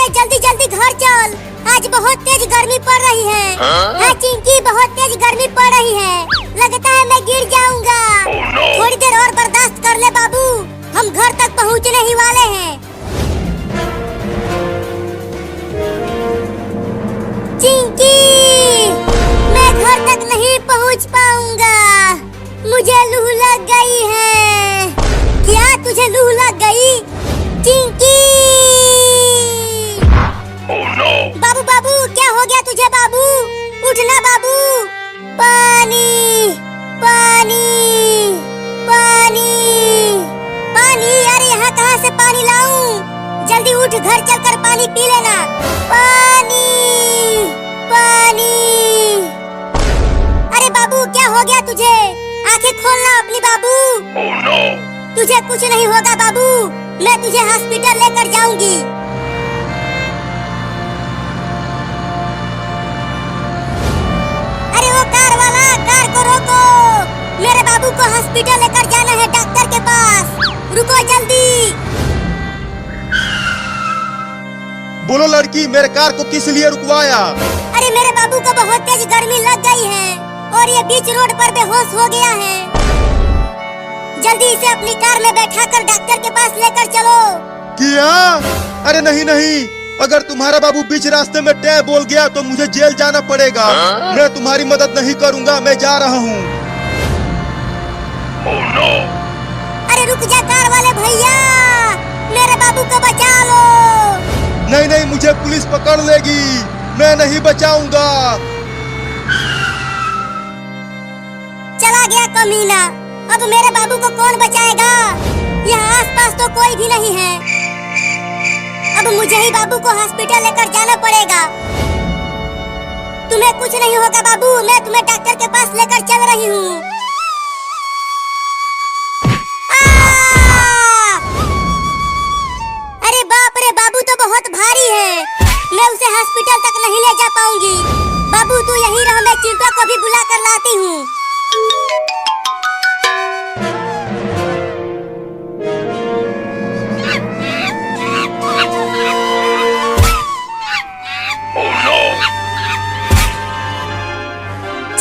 अरे जल्दी जल्दी घर चल, आज बहुत तेज गर्मी पड़ रही है। हाँ चिंकी, बहुत तेज गर्मी पड़ रही है, लगता है मैं गिर जाऊंगा। थोड़ी देर और बर्दाश्त कर ले बाबू, हम घर तक पहुंचने ही वाले हैं। चिंकी, मैं घर तक नहीं पहुंच पाऊंगा, मुझे लू लग गई है। क्या तुझे लू लग गई? चिंकी! बाबू बाबू, क्या हो गया तुझे बाबू? उठना बाबू। पानी पानी पानी पानी, अरे यहाँ कहाँ से पानी लाऊं? जल्दी उठ, घर चलकर पानी पी लेना। पानी पानी। अरे बाबू, क्या हो गया तुझे? आंखें खोलना अपनी बाबू। तुझे कुछ नहीं होगा बाबू, मैं तुझे हॉस्पिटल लेकर जाऊंगी। अरे वो कार वाला, कार को रोको, मेरे बाबू को हॉस्पिटल लेकर जाना है, डॉक्टर के पास। रुको जल्दी। बोलो लड़की, मेरे कार को किस लिए रुकवाया? अरे मेरे बाबू को बहुत तेज गर्मी लग गई है और ये बीच रोड पर बेहोश हो गया है। जल्दी इसे अपनी कार में बैठाकर डॉक्टर के पास लेकर चलो। क्या? अरे नहीं नहीं, अगर तुम्हारा बाबू बीच रास्ते में टै बोल गया तो मुझे जेल जाना पड़ेगा। मैं तुम्हारी मदद नहीं करूंगा, मैं जा रहा हूँ। अरे रुक जा कार वाले भैया, मेरे बाबू को बचा लो। नहीं नहीं, मुझे पुलिस पकड़ लेगी, मैं नहीं बचाऊंगा। चला गया कमीना, अब मेरे बाबू को कौन बचाएगा? यहाँ आसपास तो कोई भी नहीं है, अब मुझे ही बाबू को हॉस्पिटल लेकर जाना पड़ेगा। तुम्हें कुछ नहीं होगा बाबू, मैं तुम्हें डॉक्टर के पास लेकर चल रही हूँ। अरे बाप रे, बाबू तो बहुत भारी है, मैं उसे हॉस्पिटल तक नहीं ले जा पाऊंगी। बाबू तू यहीं रह, मैं चिंटू को भी बुला कर लाती हूँ।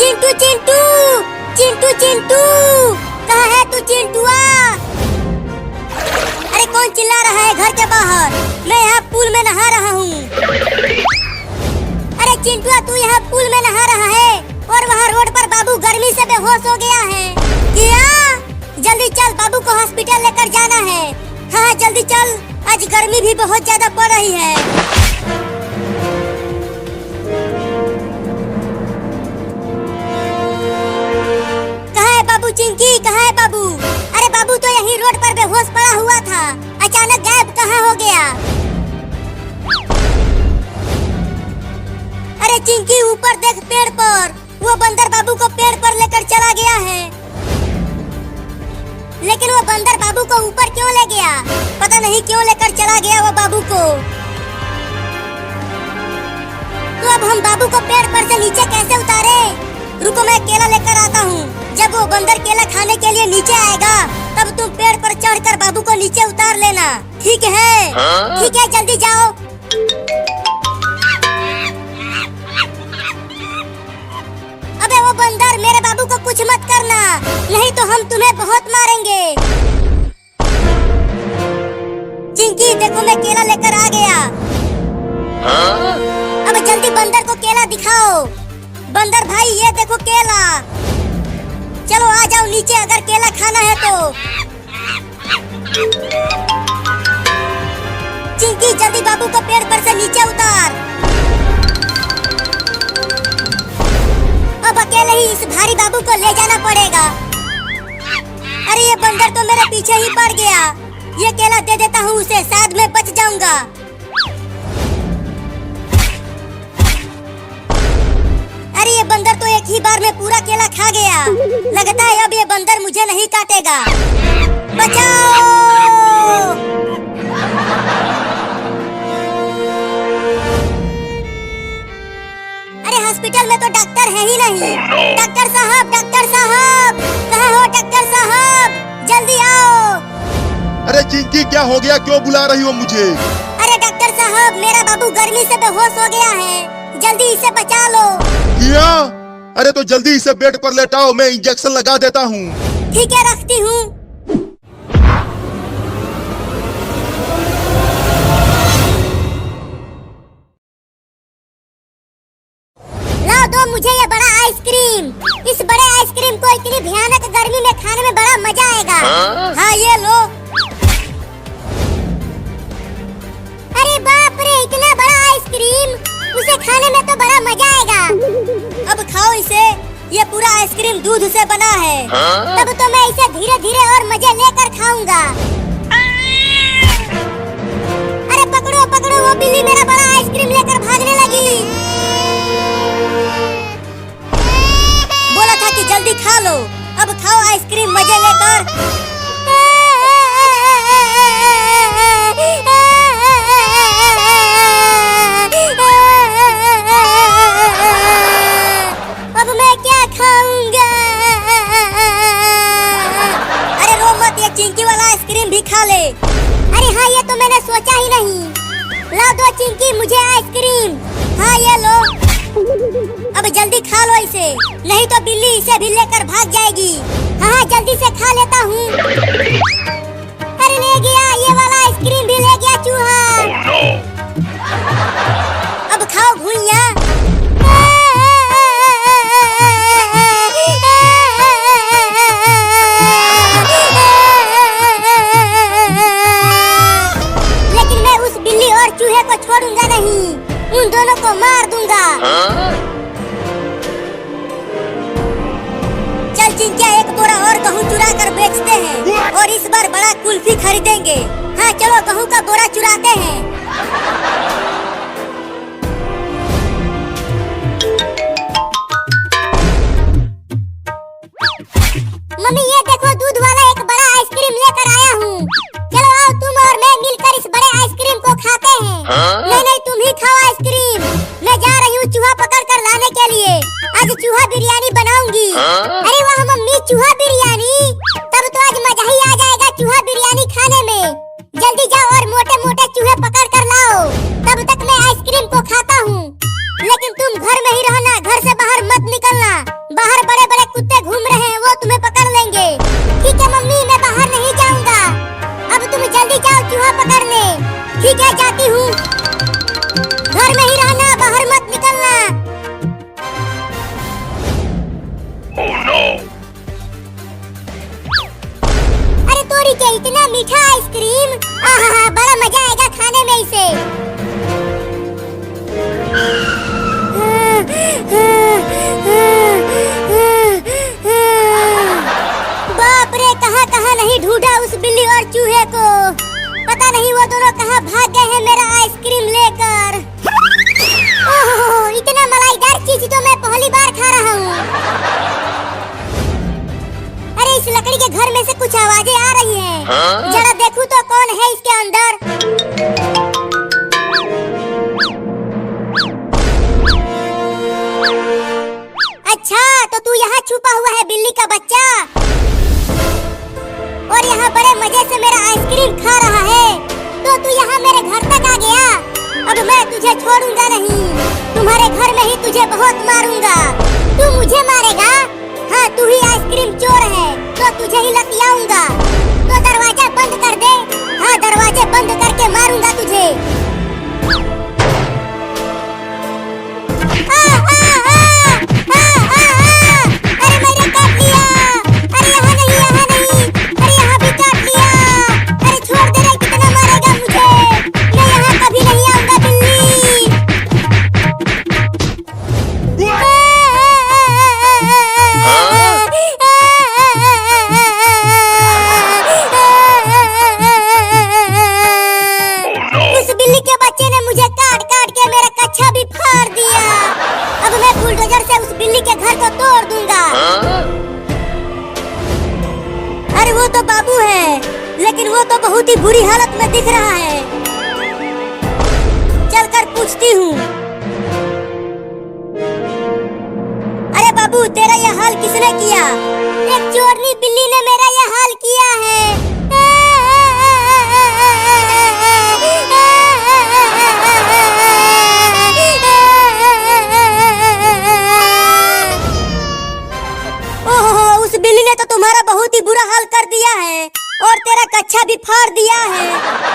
चिंटू चिंटू चिंटू चिंटू, कहाँ है तू चिंटुआ? अरे कौन चिल्ला रहा है घर के बाहर? मैं यहाँ पूल में नहा रहा हूँ। अरे चिंटुआ, तू यहाँ पूल में नहा रहा है और वहाँ रोड पर बाबू गर्मी से बेहोश हो गया है। क्या? जल्दी चल, बाबू को हॉस्पिटल लेकर जाना है। हाँ जल्दी चल, आज गर्मी भी बहुत ज्यादा पड़ रही है। चिंकी, कहाँ है बाबू? अरे बाबू तो यही रोड पर बेहोश पड़ा हुआ था, अचानक गायब कहाँ हो गया? अरे चिंकी, ऊपर देख पेड़ पर, वो बंदर बाबू को पेड़ पर लेकर चला गया है। लेकिन वो बंदर बाबू को ऊपर क्यों ले गया? पता नहीं क्यों लेकर चला गया वो बाबू को। तो अब हम बाबू को पेड़ पर से नीचे कैसे उतारे? रुको, मैं केला लेकर आता हूँ। जब वो बंदर केला खाने के लिए नीचे आएगा, तब तुम पेड़ पर चढ़कर बाबू को नीचे उतार लेना, ठीक है? ठीक है, जल्दी जाओ। अबे वो बंदर, मेरे बाबू को कुछ मत करना, नहीं तो हम तुम्हें बहुत मारेंगे। चिंकी देखो, मैं केला लेकर आ गया। अब जल्दी बंदर को केला दिखाओ। बंदर भाई, ये देखो केला। चलो आ जाओ नीचे, अगर केला खाना है तो। चिंकी जल्दी बाबू को पेड़ पर से नीचे उतार। अब अकेले ही इस भारी बाबू को ले जाना पड़ेगा। अरे ये बंदर तो मेरे पीछे ही पड़ गया, ये केला दे देता हूँ उसे, शायद मैं बच जाऊंगा। अरे ये बंदर तो एक ही बार में पूरा केला खा गया, लगता है अब ये बंदर मुझे नहीं काटेगा। बचाओ! अरे हॉस्पिटल में तो डॉक्टर है ही नहीं। डॉक्टर साहब, कहाँ हो डॉक्टर साहब? जल्दी आओ। अरे चिंकी, क्या हो गया? क्यों बुला रही हो मुझे? अरे डॉक्टर साहब, मेरा बाबू गर्मी से बेहोश हो गया है, जल्दी इसे बचा लो। किया? अरे तो जल्दी इसे बेड पर लेटाओ, मैं इंजेक्शन लगा देता हूँ। ठीक है, रखती हूँ। लाओ दो मुझे ये बड़ा आइसक्रीम। इस बड़े आइसक्रीम को इतनी भयानक गर्मी में खाने में बड़ा मजा आएगा। हाँ ये लो। अरे बाप रे, इतना बड़ा आइसक्रीम, उसे खाने में तो बड़ा मजा आएगा। अब खाओ इसे, ये पूरा आइसक्रीम दूध से बना है। तब तो मैं इसे धीरे धीरे और मजे लेकर खाऊंगा। अरे पकड़ो पकड़ो, वो बिल्ली मेरा बड़ा आइसक्रीम लेकर भागने लगी। बोला था कि जल्दी खा लो, अब खाओ आइसक्रीम मजे लेकर। अब मैं क्या खाऊंगा? अरे रो मत, ये चिंकी वाला आइसक्रीम भी खा ले। अरे हाँ, ये तो मैंने सोचा ही नहीं। लाओ दो चिंकी मुझे आइसक्रीम। हाँ ये लो। अब जल्दी खा लो इसे, नहीं तो बिल्ली इसे भी लेकर भाग जाएगी। हाँ जल्दी से खा लेता हूँ। अरे ले गया, ये वाला आइसक्रीम भी ले गया चूहा। अब खाओ भुइया। लेकिन मैं उस बिल्ली और चूहे को छोड़ूंगा नहीं, उन दोनों को मार दूंगा। चल चिंकिया, एक बोरा और गेहूं चुरा कर बेचते हैं और इस बार बड़ा कुल्फी खरीदेंगे। हाँ चलो, गेहूं का बोरा चुराते हैं। मम्मी ये देखो, दूध वाला एक बड़ा आइसक्रीम लेकर आया हूँ। चलो आओ, तुम और मैं मिलकर इस बड़े आइसक्रीम को खाते हैं। नहीं नहीं, तुम ही खाओ आइसक्रीम, मैं जा रही हूँ चूहा पकड़ कर लाने के लिए। आज चूहा बिरयानी बनाऊंगी। अरे वाह मम्मी, चूहा बिरयानी, तब तो आज मजा ही आ जाएगा चूहा बिरयानी खाने में। जल्दी जाओ और मोटे मोटे चूहे पकड़ कर लाओ, तब तक मैं आइसक्रीम को खाता हूँ। लेकिन तुम घर में ही रहना, घर से बाहर मत निकलना। बाहर बड़े बड़े कुत्ते घूम रहे हैं, वो तुम्हें पकड़ लेंगे। ठीक है मम्मी, मैं बाहर नहीं जाऊंगा। अब तुम जल्दी जाओ चूहा पकड़ने। ठीक है, जाती हूँ। घर में ही रहना, बाहर मत निकलना। Oh, no. अरे तोरी के, इतना मीठा आइसक्रीम, आहा बड़ा मजा आएगा खाने में इसे। बाप रे, कहाँ कहाँ नहीं ढूंढा उस बिल्ली और चूहे को। पता नहीं वो दोनों कहाँ भाग गए हैं मेरा आइसक्रीम लेकर। ओह, इतना मलाईदार चीज तो मैं पहली बार खा रहा हूँ। अरे इस लकड़ी के घर में से कुछ आवाजें आ रही हैं। जरा देखूं तो कौन है इसके अंदर। अच्छा, तो तू यहाँ छुपा हुआ है बिल्ली का बच्चा, और यहाँ बड़े मजे से मेरा आइसक्रीम खा रहा है। तो तू यहाँ मेरे घर तक आ गया। अब मैं तुझे छोड़ूंगा नहीं, तुम्हारे घर में ही तुझे बहुत मारूंगा। तू मुझे मारेगा? हाँ, तू ही आइसक्रीम चोर है, तो तुझे ही लतियाऊंगा। तो दरवाजा बंद कर दे। हाँ, दरवाजे बंद करके मारूंगा तुझे। अरे मैंने काट लिया। अरे यहाँ नहीं, यहाँ नहीं, अरे यहाँ भी काट लिया। अरे छोड़ दे रे, कितना मारेगा मुझे? मैं यहाँ कभी नहीं आऊंगा बिल्ली। उस बिल्ली के बच्चे ने मुझे काट काट के मेरा कच्छा भी फाड़ दिया। अब मैं बुलडोजर से उस बिल्ली के घर को तोड़ दूंगा। अरे वो तो बाबू है, लेकिन वो तो बहुत ही बुरी हालत में दिख रहा है। चलकर पूछती हूँ। अरे बाबू, तेरा यह हाल किसने किया? एक चोरनी बिल्ली ने मेरा यह हाल किया है। मार दिया है।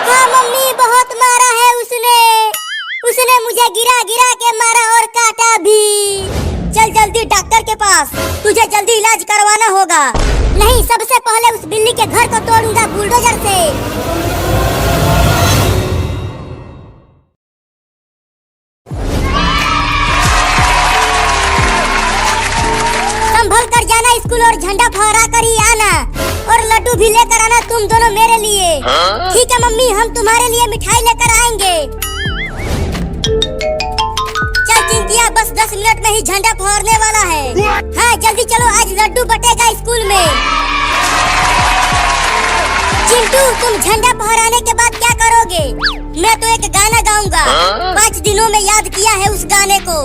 हाँ मम्मी, बहुत मारा है उसने मुझे गिरा गिरा के मारा और काटा भी। चल जल्दी डॉक्टर के पास, तुझे जल्दी इलाज करवाना होगा। नहीं, सबसे पहले उस बिल्ली के घर को तोड़ूंगा बुलडोजर से। संभल कर जाना स्कूल और झंडा फहरा कर ही आना, और लड्डू भी लेकर आना तुम दोनों मेरे लिए। ठीक है मम्मी, हम तुम्हारे लिए मिठाई लेकर आएंगे। चल चिंकिया, बस 10 मिनट में ही झंडा फहरने वाला है। हाँ जल्दी चलो, आज लड्डू बटेगा स्कूल में। चिंटू, तुम झंडा फहराने के बाद क्या करोगे? मैं तो एक गाना गाऊंगा। 5 दिनों में याद किया है उस गाने को।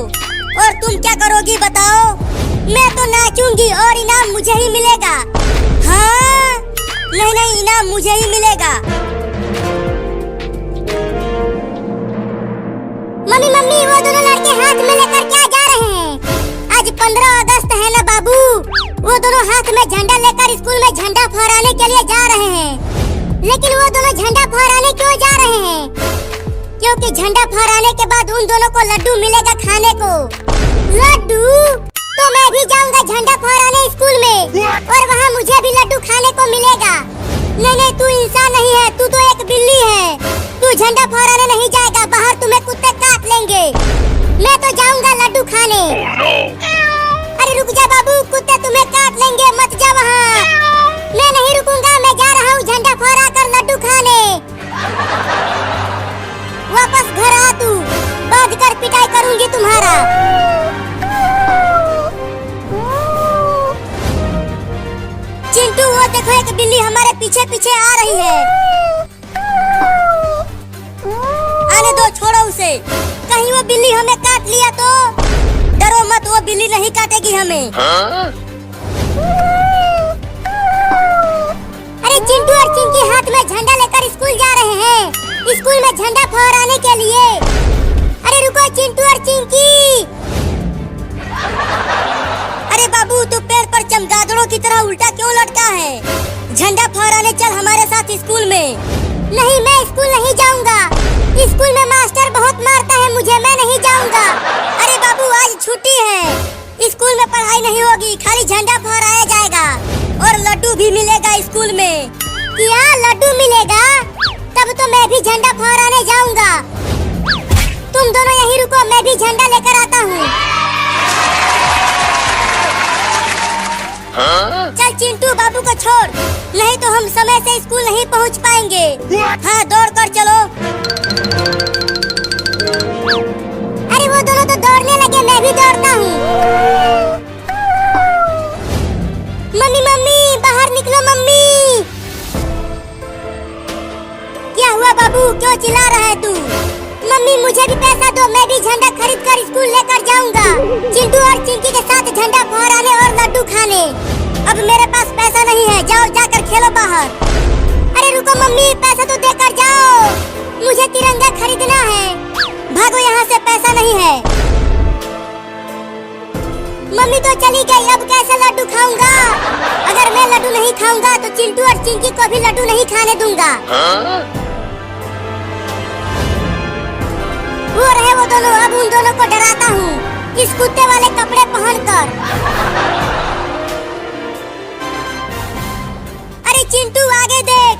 और तुम क्या करोगी बताओ? मैं तो नाचूंगी और इनाम मुझे ही मिलेगा। हाँ नहीं, इनाम मुझे ही मिलेगा। मम्मी, वो दोनों लड़के हाथ में लेकर क्या जा रहे हैं? आज 15 अगस्त है ना बाबू। वो दोनों हाथ में झंडा लेकर स्कूल में झंडा फहराने के लिए जा रहे हैं। लेकिन वो दोनों झंडा फहराने क्यों जा रहे हैं? क्योंकि झंडा फहराने के बाद उन दोनों को लड्डू मिलेगा खाने को। लड्डू? तो मैं भी जाऊंगा झंडा फहराने स्कूल में, और वहाँ मुझे भी लड्डू खाने को मिलेगा। नहीं, तू इंसान नहीं है, तू तो एक बिल्ली है। तू झंडा फहराने नहीं जाएगा, बाहर तुम्हें कुत्ते काट लेंगे। मैं तो जाऊंगा लड्डू खाने। अरे रुक जा बाबू, कुत्ते तुम्हें काट लेंगे, मत जा वहाँ। मैं नहीं रुकूंगा, मैं जा रहा हूँ झंडा फहरा कर लड्डू खाने। वापस घर आ तू, बांध कर पिटाई करूंगी तुम्हारा। चिंटू, वो देखो एक बिल्ली हमारे पीछे पीछे आ रही है। आने दो, छोड़ो उसे। कहीं वो बिल्ली हमें काट लिया तो? डरो मत, वो बिल्ली नहीं काटेगी हमें। अरे चिंटू और चिंकी हाथ में झंडा लेकर स्कूल जा रहे हैं, स्कूल में झंडा फहराने के लिए। अरे रुको चिंटू और चिंकी। अरे बाबू, तू पेड़ पर चमगादड़ों की तरह उल्टा क्यों लटका है? झंडा फहराने चल हमारे साथ स्कूल में। नहीं, मैं स्कूल नहीं जाऊंगा। स्कूल में मास्टर बहुत मारता है मुझे, मैं नहीं जाऊंगा। अरे बाबू, आज छुट्टी है, स्कूल में पढ़ाई नहीं होगी, खाली झंडा फहराया जाएगा और लड्डू भी मिलेगा स्कूल में। क्या लड्डू मिलेगा? तब तो मैं भी झंडा फहराने जाऊंगा। तुम दोनों यहीं रुको, मैं भी झंडा लेकर आता हूँ। चल चिंटू, बाबू को छोड़, नहीं तो हम समय से स्कूल नहीं पहुंच पाएंगे। हाँ, दौड़ कर चलो। अरे वो दोनों तो दौड़ने लगे, मैं भी दौड़ता हूँ। मम्मी, बाहर निकलो मम्मी। क्या हुआ बाबू, क्यों चिल्ला रहा है तू? मम्मी, मुझे भी पैसा दो, मैं भी झंडा खरीद कर स्कूल लेकर जाऊंगा, चिंटू और चिंकी के साथ झंडा फहराने और लड्डू खाने। अब मेरे पास पैसा नहीं है, जाओ जाकर खेलो बाहर। अरे रुको मम्मी, पैसा तो देकर जाओ, मुझे तिरंगा खरीदना है। भागो यहाँ से, पैसा नहीं है। मम्मी तो चली गई, अब कैसे लड्डू खाऊंगा? अगर मैं लड्डू नहीं खाऊंगा तो चिंटू और चिंकी को भी लड्डू नहीं खाने दूंगा। वो रहे वो दोनों, अब उन दोनों को डराता हूँ इस कुत्ते वाले कपड़े पहनकर। अरे चिंटू, आगे देख,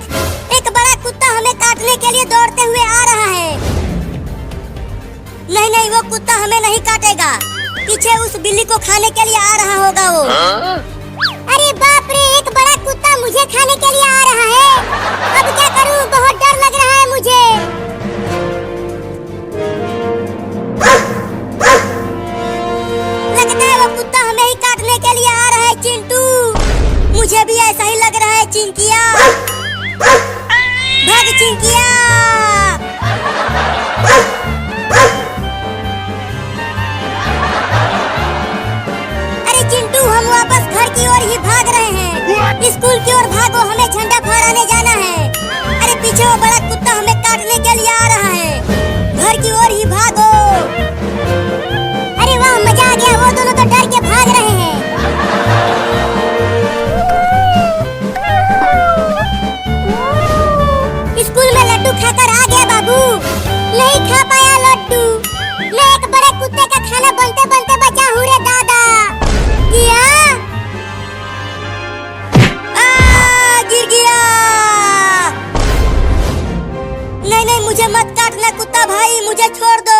एक बड़ा कुत्ता हमें काटने के लिए दौड़ते हुए आ रहा है। नहीं, वो कुत्ता हमें नहीं काटेगा, पीछे उस बिल्ली को खाने के लिए आ रहा होगा वो। अरे बाप रे, एक बड़ा कुत्ता मुझे खाने के लिए आ रहा है। अब क्या करूँ, बहुत डर लग रहा है मुझे। लगता है वो कुत्ता हमें ही काटने के लिए आ रहा है चिंटू। मुझे भी ऐसा ही लग रहा है। चिंकिया, भाग चिंकिया। अरे चिंटू, हम वापस घर की ओर ही भाग रहे हैं। स्कूल की ओर भागो, हमें झंडा फहराने जाना है। अरे पीछे वो बड़ा कुत्ता हमें काटने के लिए आ रहा है, घर की ओर ही भागो। अरे वाह, मजा आ गया, वो दोनों तो डर के भाग रहे हैं। छोड़ दो।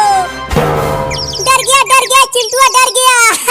डर गया चिंटुआ डर गया।